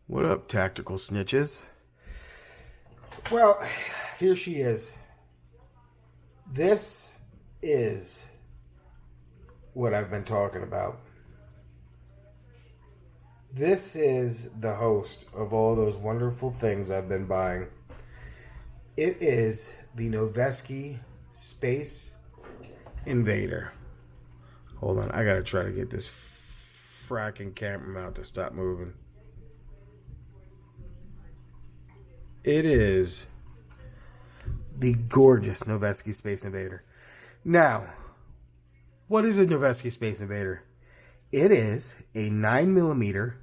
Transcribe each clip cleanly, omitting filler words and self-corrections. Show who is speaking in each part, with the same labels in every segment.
Speaker 1: What up, tactical snitches? Well, here she is. This is what I've been talking about. This is the host of all those wonderful things I've been buying. It is the Noveske Space Invader. Hold on, I gotta try to get this fracking camera mount to stop moving. It is the gorgeous Noveske Space Invader. Now, what is a Noveske Space Invader? It is a 9mm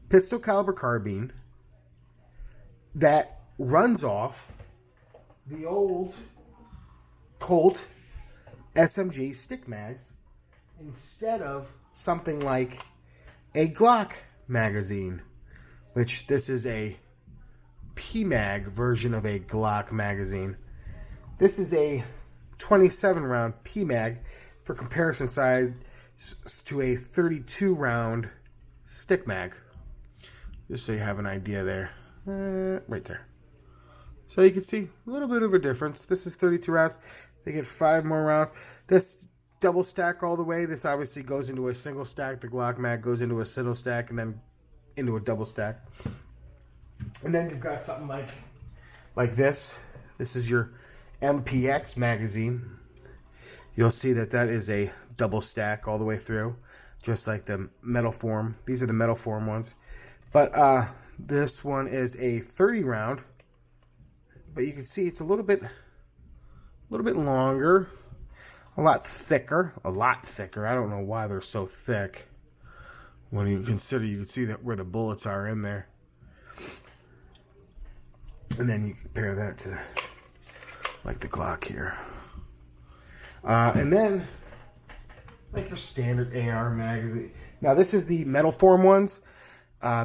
Speaker 1: pistol caliber carbine that runs off the old Colt SMG stick mags instead of something like a Glock magazine, which this is a PMag version of a Glock magazine. This is a 27 round PMag for comparison size to a 32 round stick mag. Just so you have an idea there. Right there. So you can see a little bit of a difference. This is 32 rounds. They get 5 more rounds. This double stack all the way. This obviously goes into a single stack. The Glock mag goes into a single stack and then into a double stack. And then you've got something like this. This is your MPX magazine. You'll see that is a double stack all the way through, just like the metal form. These are the metal form ones. But this one is a 30 round. But you can see it's a little bit longer, a lot thicker. I don't know why they're so thick. When you consider, you can see that where the bullets are in there. And then you compare that to like the Glock here. And then like your standard AR magazine. Now this is the metal form ones.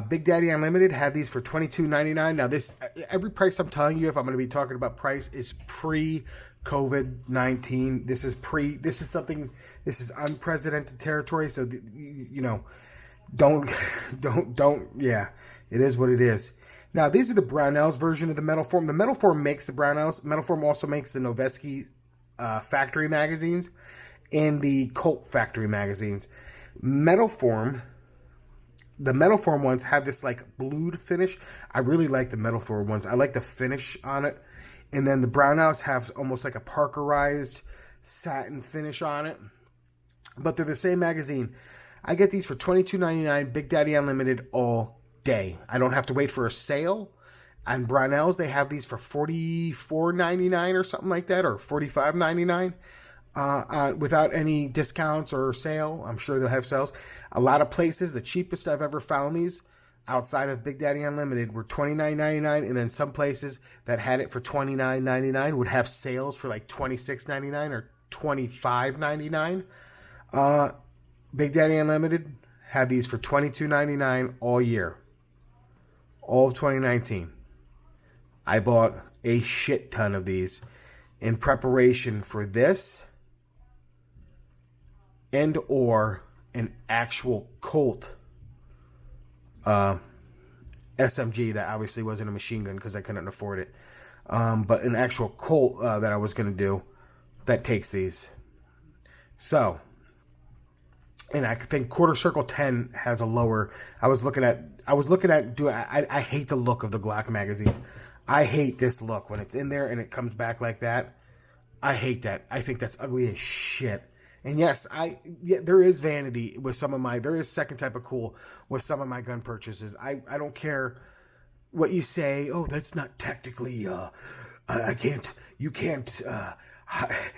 Speaker 1: Big Daddy Unlimited had these for $22.99. Now this, every price I'm telling you, if I'm going to be talking about price, is pre-COVID-19. This is unprecedented territory. So you know, don't. Yeah, it is what it is. Now, these are the Brownells version of the metal form. The metal form makes the Brownells. Metal form also makes the Noveske factory magazines and the Colt factory magazines. The metal form ones have this like blued finish. I really like the metal form ones. I like the finish on it. And then the Brownells have almost like a parkerized satin finish on it. But they're the same magazine. I get these for $22.99, Big Daddy Unlimited all day. I don't have to wait for a sale. And Brownells, they have these for $44.99 or something like that, or $45.99 without any discounts or sale. I'm sure they'll have sales. A lot of places, the cheapest I've ever found these outside of Big Daddy Unlimited were $29.99, and then some places that had it for $29.99 would have sales for like $26.99 or $25.99. Big Daddy Unlimited had these for $22.99 all year. All of 2019. I bought a shit ton of these in preparation for this and or an actual Colt SMG that obviously wasn't a machine gun because I couldn't afford it. But an actual Colt that I was going to do that takes these. So, and I think Quarter Circle 10 has a lower. I was looking at. I hate the look of the Glock magazines. I hate this look when it's in there and it comes back like that. I hate that. I think that's ugly as shit. And yes, there is vanity with some of my. There is second type of cool with some of my gun purchases. I don't care what you say. Oh, that's not technically. I can't. You can't.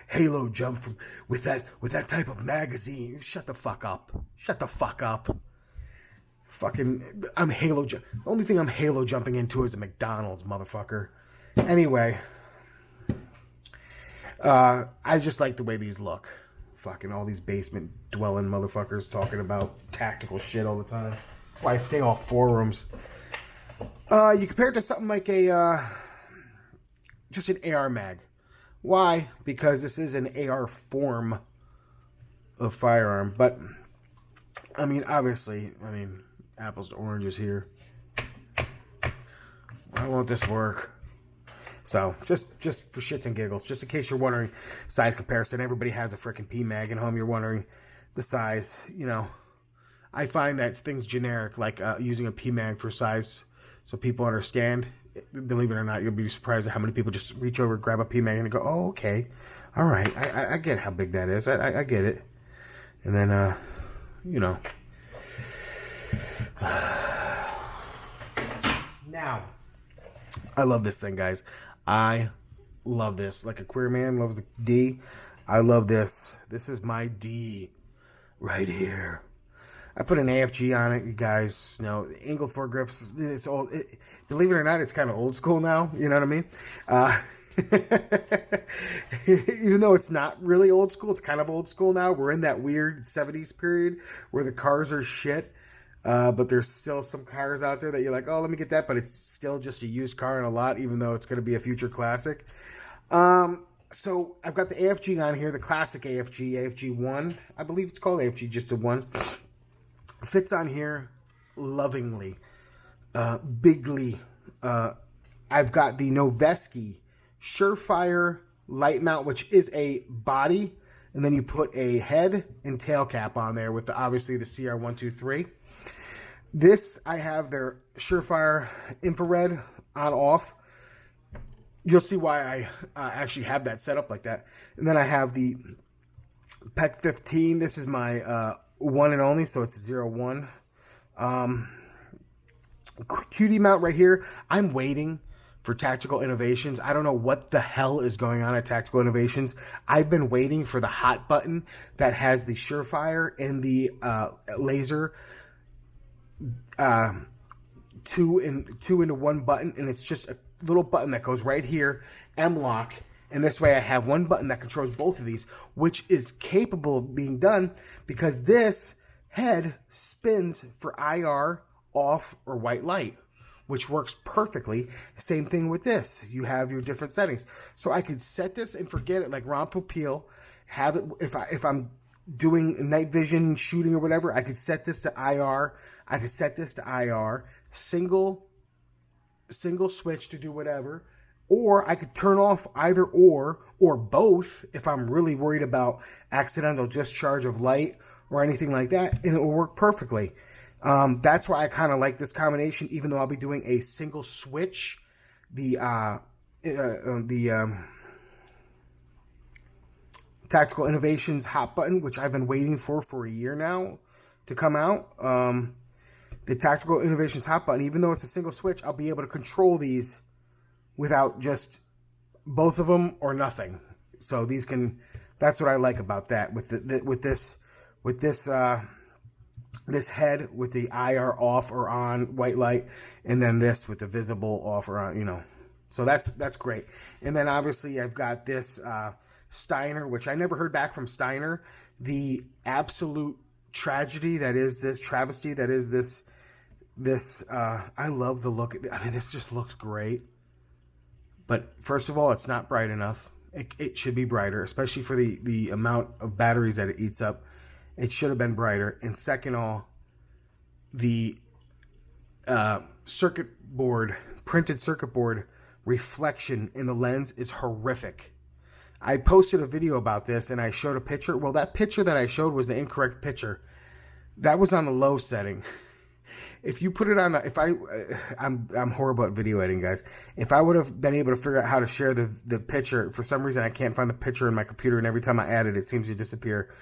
Speaker 1: Halo jump from with that type of magazine. Shut the fuck up. Shut the fuck up. Fucking, I'm Halo. The only thing I'm Halo jumping into is a McDonald's, motherfucker. Anyway, I just like the way these look. Fucking all these basement dwelling motherfuckers talking about tactical shit all the time. That's why I stay off forums. You compare it to something like just an AR mag. Why? Because this is an AR form of firearm. But, I mean, obviously, apples to oranges here. Why won't this work? So, just for shits and giggles, just in case you're wondering, size comparison. Everybody has a freaking PMag at home. You're wondering the size. You know, I find that things generic, like using a PMag for size, so people understand. Believe it or not, you'll be surprised at how many people just reach over, grab a PMag, and go, "Oh, okay, all right, I get how big that is. I get it." And then, you know, now, I love this thing, guys. I love this. Like a queer man loves the D. I love this. This is my D right here. I put an AFG on it, you guys. You know, angled foregrips. It's old. Believe it or not, it's kind of old school now. You know what I mean? Even though it's not really old school, it's kind of old school now. We're in that weird 70s period where the cars are shit. But there's still some cars out there that you're like, oh, let me get that. But it's still just a used car in a lot, even though it's going to be a future classic. So I've got the AFG on here, the classic AFG, AFG 1. I believe it's called AFG, just a 1. Fits on here lovingly, bigly. I've got the Noveske Surefire light mount, which is a body. And then you put a head and tail cap on there with obviously the CR123. This, I have their Surefire infrared on off. You'll see why I actually have that set up like that. And then I have the PEC 15. This is my one and only, so it's 01. QD mount right here. I'm waiting for Tactical Innovations. I don't know what the hell is going on at Tactical Innovations. I've been waiting for the hot button that has the Surefire and the laser two into one button, and it's just a little button that goes right here, M-lock, and this way I have one button that controls both of these, which is capable of being done because this head spins for IR, off, or white light, which works perfectly. Same thing with this. You have your different settings. So I could set this and forget it, like Ron Popeil, have it, if I'm doing night vision, shooting or whatever, I could set this to IR, I could set this to IR, single switch to do whatever, or I could turn off either or both if I'm really worried about accidental discharge of light or anything like that, and it will work perfectly. That's why I kind of like this combination, even though I'll be doing a single switch. The Tactical Innovations hot button, which I've been waiting for a year now to come out. The Tactical Innovations hot button, even though it's a single switch, I'll be able to control these without just both of them or nothing. So these can. That's what I like about that with this head with the IR off or on white light, and then this with the visible off or on. You know, so that's great. And then obviously I've got this Steiner, which I never heard back from Steiner. The absolute tragedy that is this travesty that is this. I love the look. I mean, this just looks great. But first of all, it's not bright enough. It should be brighter, especially for the amount of batteries that it eats up. It should have been brighter. And second of all, the printed circuit board reflection in the lens is horrific. I posted a video about this and I showed a picture. Well, that picture that I showed was the incorrect picture. That was on the low setting. If you put it on I'm horrible at video editing, guys. If I would have been able to figure out how to share the picture, for some reason I can't find the picture in my computer, and every time I add it, it seems to disappear.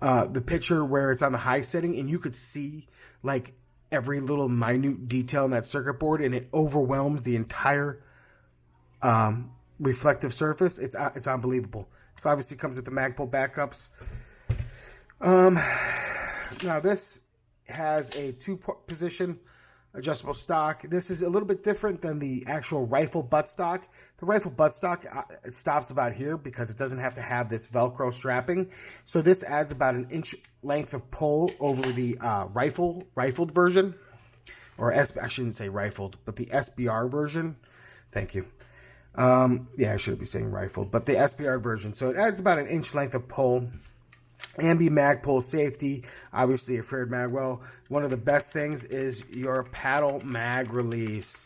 Speaker 1: The picture where it's on the high setting, and you could see like every little minute detail in that circuit board, and it overwhelms the entire reflective surface. It's unbelievable. So obviously it comes with the Magpul backups. Now this has a 2-position adjustable stock. This is a little bit different than the actual rifle buttstock. The rifle buttstock it stops about here because it doesn't have to have this Velcro strapping. So this adds about an inch length of pull over the rifled version, or I shouldn't say rifled, but the SBR version. Thank you. Yeah, I should be saying rifle, but the SBR version. So it adds about an inch length of pull. Ambi mag pull safety, obviously a flared mag. Well, one of the best things is your paddle mag release.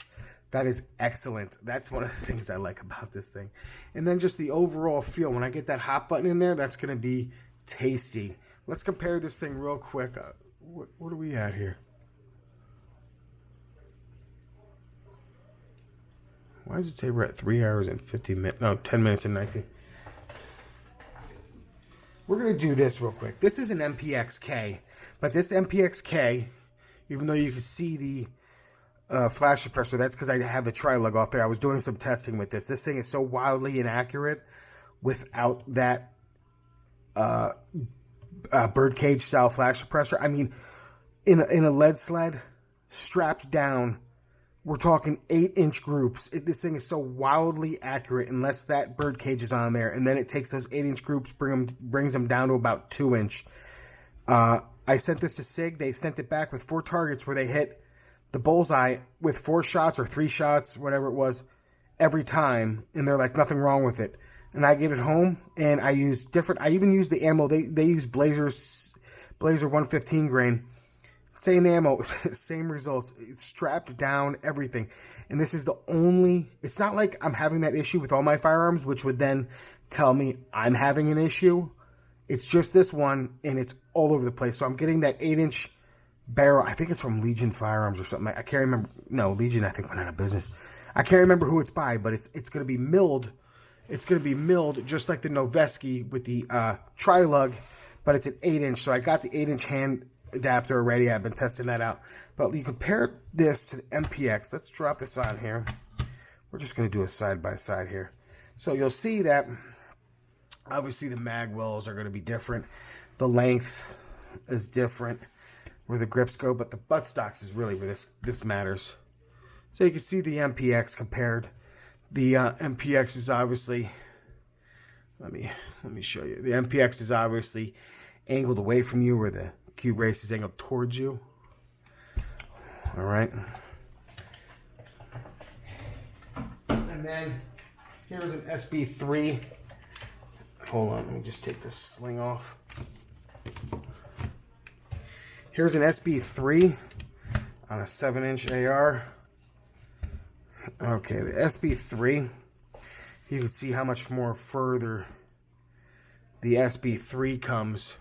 Speaker 1: That is excellent. That's one of the things I like about this thing. And then just the overall feel. When I get that hot button in there, that's going to be tasty. Let's compare this thing real quick. What are we at here? Why does it say we're at 3 hours and 50 minutes? No, 10 minutes and 19. We're going to do this real quick. This is an MPX-K. But this MPX-K, even though you can see the flash suppressor, that's because I have the tri-lug off there. I was doing some testing with this. This thing is so wildly inaccurate without that birdcage style flash suppressor. I mean, in a lead sled, strapped down, we're talking 8-inch groups. This thing is so wildly accurate unless that birdcage is on there. And then it takes those 8-inch groups, brings them down to about 2-inch. I sent this to SIG. They sent it back with 4 targets where they hit the bullseye with 4 shots or 3 shots, whatever it was, every time. And they're like, nothing wrong with it. And I get it home and I use different, I even use the ammo. They use Blazer 115 grain. Same ammo, same results. It's strapped down, everything. And this is the only, it's not like I'm having that issue with all my firearms, which would then tell me I'm having an issue. It's just this one, and it's all over the place. So I'm getting that 8-inch barrel. I think it's from Legion Firearms or something. I can't remember. No, Legion, I think, went out of business. I can't remember who it's by, but it's going to be milled. It's going to be milled just like the Noveske with the tri-lug, but it's an 8-inch. So I got the 8-inch hand adapter already. I've been testing that out. But you compare this to the MPX. Let's drop this on here. We're just going to do a side-by-side here. So you'll see that obviously the mag wells are going to be different. The length is different where the grips go, but the buttstocks is really where this matters. So you can see the MPX compared. The MPX is obviously, let me show you. The MPX is obviously angled away from you, where the Q brace is angled towards you. All right. And then here's an SB3. Hold on, let me just take this sling off. Here's an SB3 on a 7-inch AR. Okay, the SB3, you can see how much more further the SB3 comes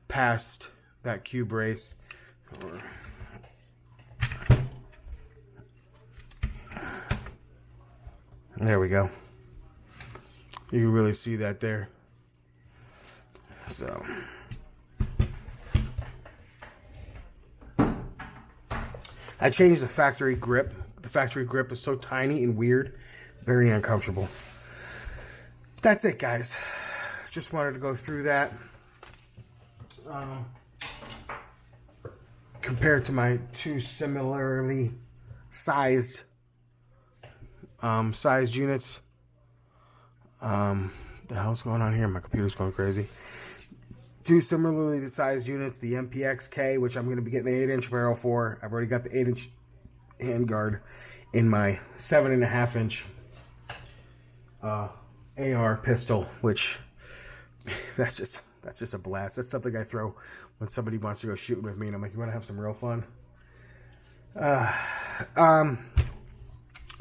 Speaker 1: past that Q brace. There we go. You can really see that there. So I changed the factory grip. The factory grip is so tiny and weird. It's very uncomfortable. That's it, guys. Just wanted to go through that. Compared to my 2 similarly sized units. The hell's going on here? My computer's going crazy. 2 similarly sized units. The MPX-K, which I'm going to be getting the 8-inch barrel for. I've already got the 8-inch handguard in my 7.5-inch AR pistol, which that's just a blast. That's something I throw when somebody wants to go shooting with me, and I'm like, you want to have some real fun?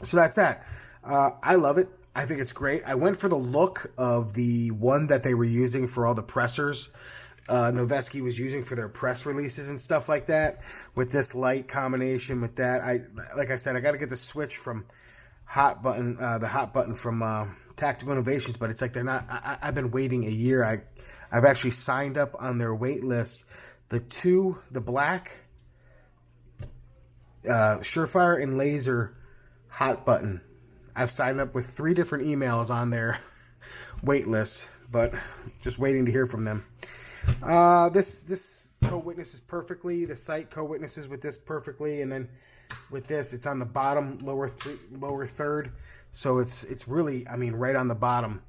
Speaker 1: So that's that. I love it. I think it's great. I went for the look of the one that they were using for all the pressers. Noveske was using for their press releases and stuff like that. With this light combination with that, like I said, I got to get the switch from the hot button from Tactical Innovations, but it's like they're not. I've been waiting a year. I've actually signed up on their wait list. The black Surefire and Laser hot button. I've signed up with 3 different emails on their wait list, but just waiting to hear from them. This co-witnesses perfectly. The site co-witnesses with this perfectly, and then with this, it's on the bottom lower third. So it's really, I mean, right on the bottom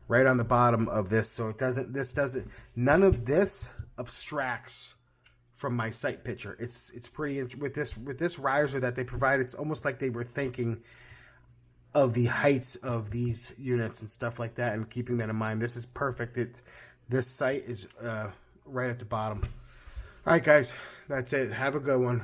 Speaker 1: of this. So none of this abstracts from my sight picture. It's pretty with this riser that they provide. It's almost like they were thinking, of the heights of these units and stuff like that, and keeping that in mind. This is perfect. This sight is right at the bottom. All right, guys, that's it. Have a good one.